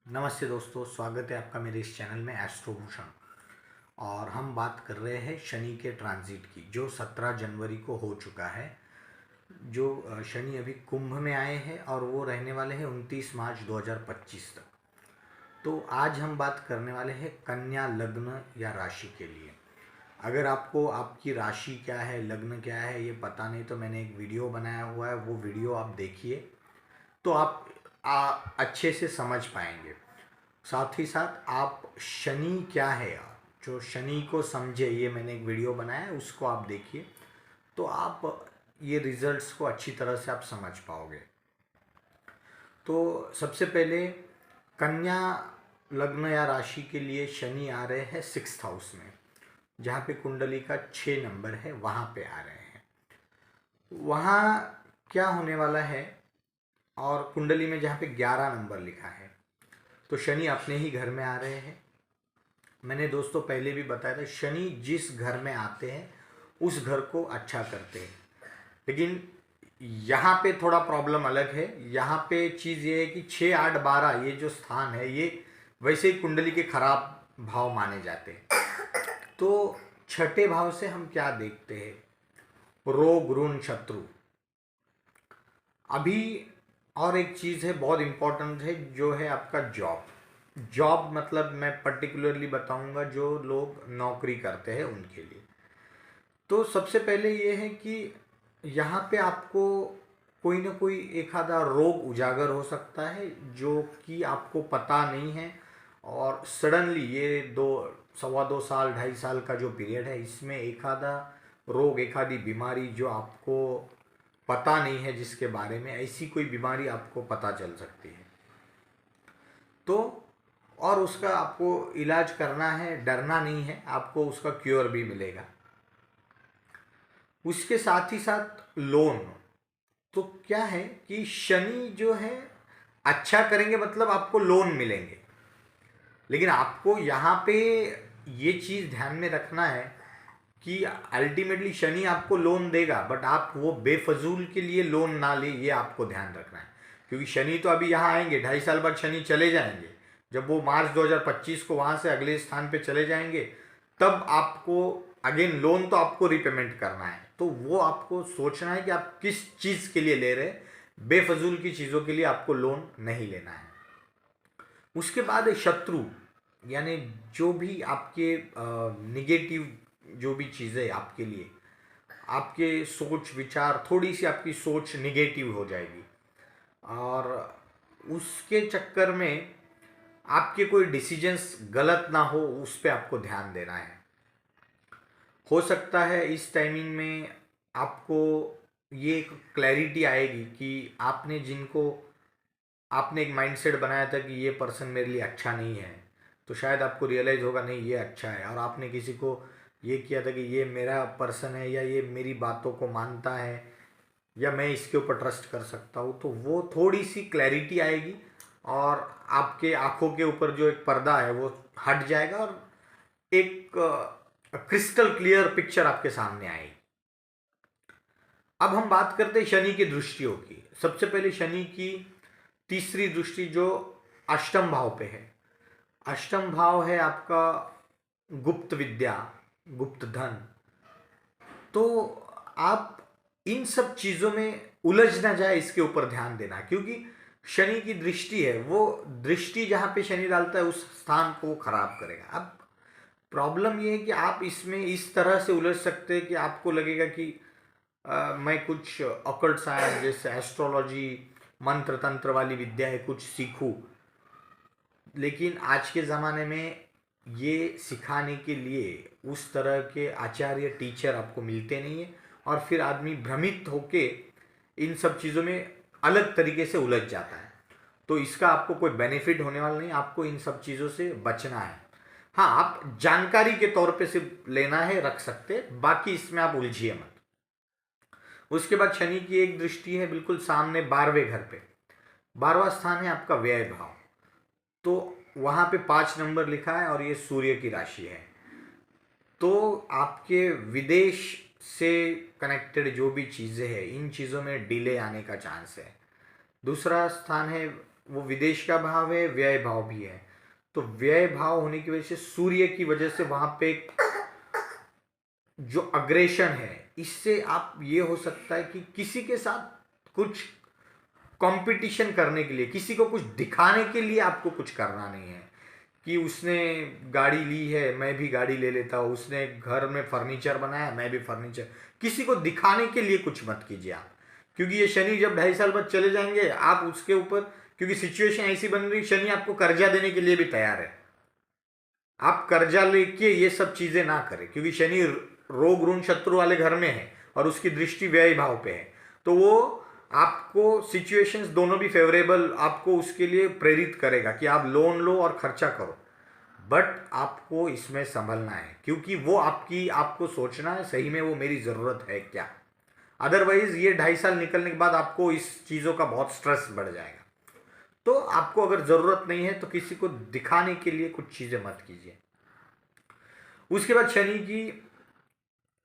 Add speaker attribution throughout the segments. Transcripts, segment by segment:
Speaker 1: नमस्ते दोस्तों, स्वागत है आपका मेरे इस चैनल में एस्ट्रोभूषण। और हम बात कर रहे हैं शनि के ट्रांजिट की, जो 17 जनवरी को हो चुका है। जो शनि अभी कुंभ में आए हैं और वो रहने वाले हैं 29 मार्च 2025 तक। तो आज हम बात करने वाले हैं कन्या लग्न या राशि के लिए। अगर आपको आपकी राशि क्या है, लग्न क्या है, ये पता नहीं तो मैंने एक वीडियो बनाया हुआ है, वो वीडियो आप देखिए तो आप अच्छे से समझ पाएंगे। साथ ही साथ आप शनि क्या है, जो शनि को समझे, ये मैंने एक वीडियो बनाया है, उसको आप देखिए तो आप ये रिजल्ट्स को अच्छी तरह से आप समझ पाओगे। तो सबसे पहले कन्या लग्न या राशि के लिए शनि आ रहे हैं 6th हाउस में, जहाँ पे कुंडली का 6 नंबर है, वहाँ पे आ रहे हैं। वहाँ क्या होने वाला है, और कुंडली में जहाँ पे 11 नंबर लिखा है, तो शनि अपने ही घर में आ रहे हैं। मैंने दोस्तों पहले भी बताया था, शनि जिस घर में आते हैं उस घर को अच्छा करते हैं। लेकिन यहाँ पे थोड़ा प्रॉब्लम अलग है। यहाँ पे चीज़ ये है कि 6, 8, 12 ये जो स्थान है, ये वैसे ही कुंडली के खराब भाव माने जाते हैं। तो छठे भाव से हम क्या देखते हैं, रोग ऋण शत्रु। अभी और एक चीज़ है बहुत इम्पोर्टेंट है, जो है आपका जॉब। जॉब मतलब मैं पर्टिकुलरली बताऊंगा जो लोग नौकरी करते हैं उनके लिए। तो सबसे पहले ये है कि यहाँ पे आपको कोई ना कोई एक आधा रोग उजागर हो सकता है, जो कि आपको पता नहीं है। और सडनली ये 2 सवा 2 साल 2.5 साल का जो पीरियड है, इसमें एक आधा रोग, एक आधी बीमारी जो आपको पता नहीं है, जिसके बारे में ऐसी कोई बीमारी आपको पता चल सकती है। तो और उसका आपको इलाज करना है, डरना नहीं है, आपको उसका क्योर भी मिलेगा। उसके साथ ही साथ लोन। तो क्या है कि शनि जो है अच्छा करेंगे, मतलब आपको लोन मिलेंगे। लेकिन आपको यहाँ पे ये चीज़ ध्यान में रखना है कि अल्टीमेटली शनि आपको लोन देगा, बट आप वो बेफजूल के लिए लोन ना ले, ये आपको ध्यान रखना है। क्योंकि शनि तो अभी यहाँ आएंगे, 2.5 साल बाद शनि चले जाएंगे। जब वो मार्च 2025 को वहाँ से अगले स्थान पे चले जाएंगे, तब आपको अगेन लोन तो आपको रिपेमेंट करना है। तो वो आपको सोचना है कि आप किस चीज़ के लिए ले रहे हैं। बेफजूल की चीज़ों के लिए आपको लोन नहीं लेना है। उसके बाद शत्रु, यानी जो भी आपके निगेटिव जो भी चीज़ें आपके लिए, आपके सोच विचार, थोड़ी सी आपकी सोच निगेटिव हो जाएगी। और उसके चक्कर में आपके कोई डिसीजंस गलत ना हो, उस पर आपको ध्यान देना है। हो सकता है इस टाइमिंग में आपको ये एक क्लैरिटी आएगी कि आपने एक माइंडसेट बनाया था कि ये पर्सन मेरे लिए अच्छा नहीं है, तो शायद आपको रियलाइज़ होगा नहीं ये अच्छा है। और आपने किसी को ये किया था कि ये मेरा पर्सन है, या ये मेरी बातों को मानता है, या मैं इसके ऊपर ट्रस्ट कर सकता हूँ। तो वो थोड़ी सी क्लैरिटी आएगी, और आपके आंखों के ऊपर जो एक पर्दा है वो हट जाएगा, और एक क्रिस्टल क्लियर पिक्चर आपके सामने आएगी। अब हम बात करते हैं शनि की दृष्टियों की। सबसे पहले शनि की तीसरी दृष्टि जो अष्टम भाव पे है। अष्टम भाव है आपका गुप्त विद्या, गुप्त धन। तो आप इन सब चीज़ों में उलझ ना जाए, इसके ऊपर ध्यान देना। क्योंकि शनि की दृष्टि है, वो दृष्टि जहाँ पे शनि डालता है उस स्थान को खराब करेगा। अब प्रॉब्लम ये है कि आप इसमें इस तरह से उलझ सकते हैं कि आपको लगेगा कि मैं कुछ ऑकल्ट साइंस जैसे एस्ट्रोलॉजी, मंत्र तंत्र वाली विद्या है, कुछ सीखूं। लेकिन आज के ज़माने में ये सिखाने के लिए उस तरह के आचार्य, टीचर आपको मिलते नहीं है, और फिर आदमी भ्रमित होके इन सब चीज़ों में अलग तरीके से उलझ जाता है। तो इसका आपको कोई बेनिफिट होने वाला नहीं, आपको इन सब चीज़ों से बचना है। हाँ, आप जानकारी के तौर पे सिर्फ लेना है, रख सकते हैं, बाकी इसमें आप उलझिए मत। उसके बाद शनि की एक दृष्टि है बिल्कुल सामने 12वें घर पे। 12वां स्थान है आपका व्यय भाव। तो वहाँ पे 5 नंबर लिखा है, और ये सूर्य की राशि है। तो आपके विदेश से कनेक्टेड जो भी चीज़ें हैं, इन चीज़ों में डिले आने का चांस है। दूसरा स्थान है वो विदेश का भाव है, व्यय भाव भी है। तो व्यय भाव होने की वजह से, सूर्य की वजह से वहां पे जो अग्रेशन है, इससे आप ये हो सकता है कि किसी के साथ कुछ कंपटीशन करने के लिए, किसी को कुछ दिखाने के लिए आपको कुछ करना नहीं है कि उसने गाड़ी ली है मैं भी गाड़ी ले लेता हूँ, उसने घर में फर्नीचर बनाया मैं भी फर्नीचर, किसी को दिखाने के लिए कुछ मत कीजिए आप। क्योंकि ये शनि जब 2.5 साल बाद चले जाएंगे, आप उसके ऊपर, क्योंकि सिचुएशन ऐसी बन रही, शनि आपको कर्जा देने के लिए भी तैयार है। आप कर्जा लेके ये सब चीजें ना करें, क्योंकि शनि रोग ऋण शत्रु वाले घर में है और उसकी दृष्टि व्यय भाव पे है। तो वो आपको सिचुएशंस दोनों भी फेवरेबल आपको उसके लिए प्रेरित करेगा कि आप लोन लो और खर्चा करो। बट आपको इसमें संभलना है, क्योंकि वो आपको सोचना है सही में वो मेरी ज़रूरत है क्या। अदरवाइज ये 2.5 साल निकलने के बाद आपको इस चीज़ों का बहुत स्ट्रेस बढ़ जाएगा। तो आपको अगर ज़रूरत नहीं है तो किसी को दिखाने के लिए कुछ चीज़ें मत कीजिए। उसके बाद शनि की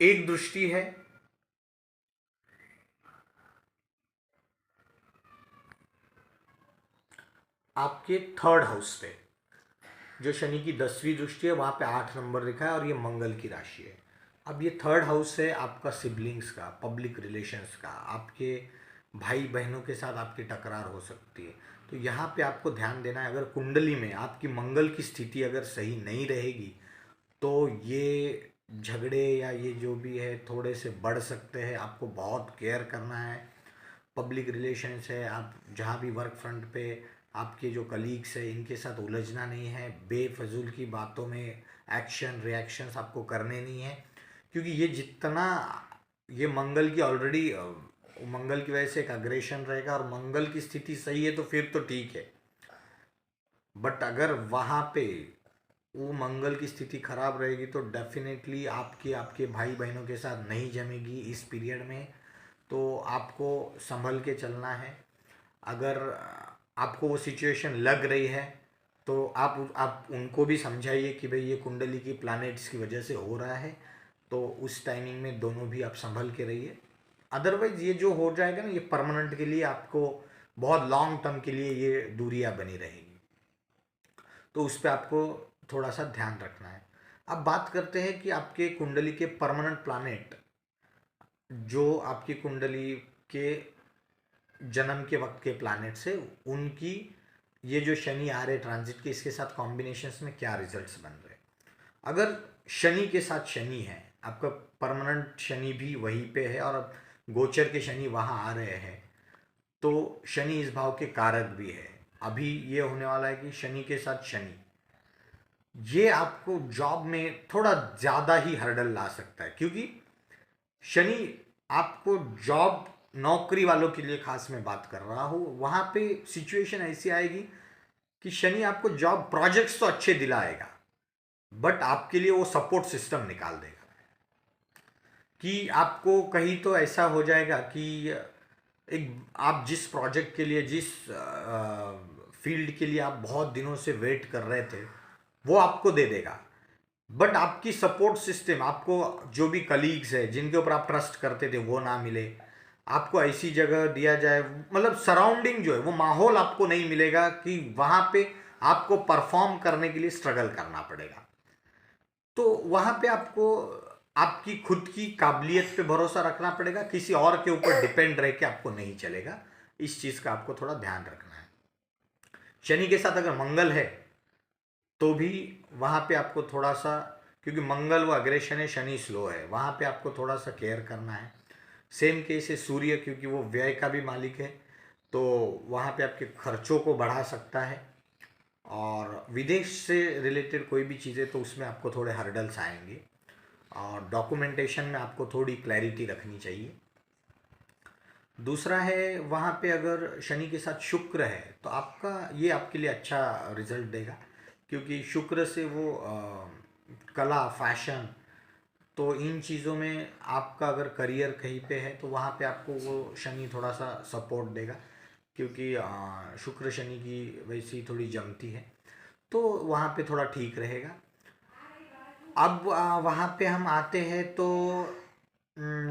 Speaker 1: एक दृष्टि है आपके 3rd हाउस पे, जो शनि की 10वीं दृष्टि है, वहाँ पे 8 नंबर लिखा है और ये मंगल की राशि है। अब ये 3rd हाउस है आपका सिबलिंग्स का, पब्लिक रिलेशंस का, आपके भाई बहनों के साथ आपकी टकरार हो सकती है। तो यहाँ पे आपको ध्यान देना है, अगर कुंडली में आपकी मंगल की स्थिति अगर सही नहीं रहेगी तो ये झगड़े या ये जो भी है थोड़े से बढ़ सकते हैं। आपको बहुत केयर करना है। पब्लिक रिलेशंस है, आप जहाँ भी वर्क फ्रंट पे आपके जो कलीग्स है इनके साथ उलझना नहीं है, बेफजूल की बातों में एक्शन रिएक्शंस आपको करने नहीं है। क्योंकि ये जितना, ये मंगल की ऑलरेडी, मंगल की वजह से एक अग्रेशन रहेगा और मंगल की स्थिति सही है तो फिर तो ठीक है। बट अगर वहाँ पे वो मंगल की स्थिति खराब रहेगी तो डेफिनेटली आपके आपके भाई बहनों के साथ नहीं जमेगी इस पीरियड में। तो आपको संभल के चलना है। अगर आपको वो सिचुएशन लग रही है तो आप उनको भी समझाइए कि भाई ये कुंडली की प्लैनेट्स की वजह से हो रहा है। तो उस टाइमिंग में दोनों भी आप संभल के रहिए। अदरवाइज ये जो हो जाएगा ना, ये परमानेंट के लिए आपको, बहुत लॉन्ग टर्म के लिए ये दूरियां बनी रहेगी। तो उस पर आपको थोड़ा सा ध्यान रखना है। अब बात करते हैं कि आपके कुंडली के परमानेंट प्लैनेट, जो आपकी कुंडली के जन्म के वक्त के प्लैनेट्स है, उनकी ये जो शनि आ रहे ट्रांजिट के, इसके साथ कॉम्बिनेशंस में क्या रिजल्ट्स बन रहे हैं। अगर शनि के साथ शनि है, आपका परमानेंट शनि भी वहीं पे है और अब गोचर के शनि वहाँ आ रहे हैं, तो शनि इस भाव के कारक भी है। अभी ये होने वाला है कि शनि के साथ शनि, ये आपको जॉब में थोड़ा ज़्यादा ही हर्डल ला सकता है। क्योंकि शनि आपको जॉब, नौकरी वालों के लिए खास मैं बात कर रहा हूँ, वहाँ पे सिचुएशन ऐसी आएगी कि शनि आपको जॉब प्रोजेक्ट्स तो अच्छे दिलाएगा बट आपके लिए वो सपोर्ट सिस्टम निकाल देगा। कि आपको कहीं तो ऐसा हो जाएगा कि एक, आप जिस प्रोजेक्ट के लिए, जिस फील्ड के लिए आप बहुत दिनों से वेट कर रहे थे, वो आपको दे देगा। बट आपकी सपोर्ट सिस्टम, आपको जो भी कलीग्स है जिनके ऊपर आप ट्रस्ट करते थे वो ना मिले, आपको ऐसी जगह दिया जाए, मतलब सराउंडिंग जो है वो माहौल आपको नहीं मिलेगा कि वहाँ पे आपको परफॉर्म करने के लिए स्ट्रगल करना पड़ेगा। तो वहाँ पे आपको आपकी खुद की काबिलियत पे भरोसा रखना पड़ेगा, किसी और के ऊपर डिपेंड रह के आपको नहीं चलेगा। इस चीज़ का आपको थोड़ा ध्यान रखना है। शनि के साथ अगर मंगल है तो भी वहाँ पे आपको थोड़ा सा, क्योंकि मंगल वो अग्रेशन है, शनि स्लो है, वहाँ पे आपको थोड़ा सा केयर करना है। सेम केस है सूर्य, क्योंकि वो व्यय का भी मालिक है, तो वहाँ पे आपके खर्चों को बढ़ा सकता है। और विदेश से रिलेटेड कोई भी चीज़ें, तो उसमें आपको थोड़े हर्डल्स आएंगे और डॉक्यूमेंटेशन में आपको थोड़ी क्लैरिटी रखनी चाहिए। दूसरा है, वहाँ पे अगर शनि के साथ शुक्र है तो आपका ये आपके लिए अच्छा रिजल्ट देगा। क्योंकि शुक्र से वो कला, फैशन, तो इन चीज़ों में आपका अगर करियर कहीं पे है तो वहाँ पे आपको वो शनि थोड़ा सा सपोर्ट देगा। क्योंकि शुक्र शनि की वैसी थोड़ी जमती है, तो वहाँ पे थोड़ा ठीक रहेगा। अब वहाँ पे हम आते हैं तो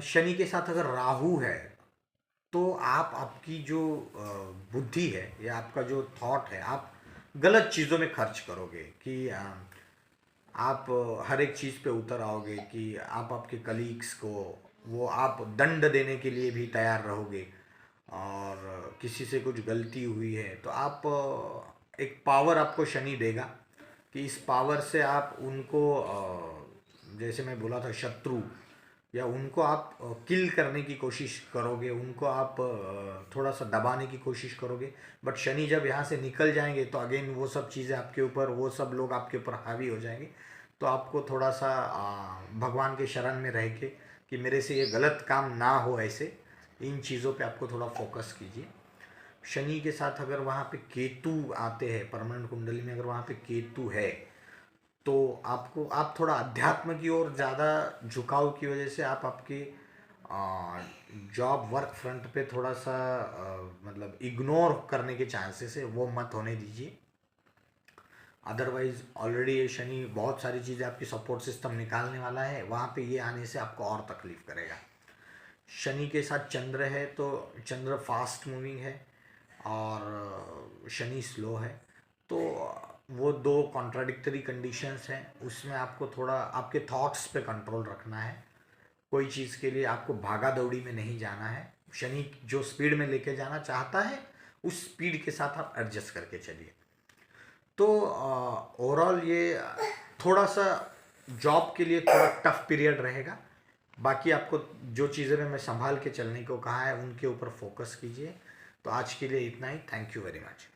Speaker 1: शनि के साथ अगर राहु है तो आप आपकी जो बुद्धि है या आपका जो थॉट है, आप गलत चीज़ों में खर्च करोगे कि आप हर एक चीज़ पे उतर आओगे कि आप आपके कलीग्स को वो आप दंड देने के लिए भी तैयार रहोगे। और किसी से कुछ गलती हुई है तो आप एक पावर आपको शनि देगा कि इस पावर से आप उनको जैसे मैं बोला था शत्रु या उनको आप किल करने की कोशिश करोगे, उनको आप थोड़ा सा दबाने की कोशिश करोगे। बट शनि जब यहाँ से निकल जाएंगे तो अगेन वो सब चीज़ें आपके ऊपर, वो सब लोग आपके ऊपर हावी हो जाएंगे। तो आपको थोड़ा सा भगवान के शरण में रह के कि मेरे से ये गलत काम ना हो, ऐसे इन चीज़ों पे आपको थोड़ा फोकस कीजिए। शनि के साथ अगर वहाँ पे केतु आते हैं परमानेंट कुंडली में, अगर वहाँ पे केतु है तो आपको, आप थोड़ा अध्यात्म की ओर ज़्यादा झुकाव की वजह से आप आपके जॉब वर्क फ्रंट पे थोड़ा सा मतलब इग्नोर करने के चांसेस है, वो मत होने दीजिए। अदरवाइज ऑलरेडी ये शनि बहुत सारी चीज़ें आपकी सपोर्ट सिस्टम निकालने वाला है, वहाँ पे ये आने से आपको और तकलीफ करेगा। शनि के साथ चंद्र है तो चंद्र फास्ट मूविंग है और शनि स्लो है। तो वो दो कॉन्ट्राडिक्टरी कंडीशंस हैं, उसमें आपको थोड़ा आपके थॉट्स पे कंट्रोल रखना है। कोई चीज़ के लिए आपको भागा दौड़ी में नहीं जाना है। शनि जो स्पीड में लेके जाना चाहता है उस स्पीड के साथ आप एडजस्ट करके चलिए। तो ओवरऑल ये थोड़ा सा जॉब के लिए थोड़ा टफ पीरियड रहेगा। बाकी आपको जो चीज़ें मैं संभाल के चलने को कहा है उनके ऊपर फोकस कीजिए। तो आज के लिए इतना ही। Thank you very much.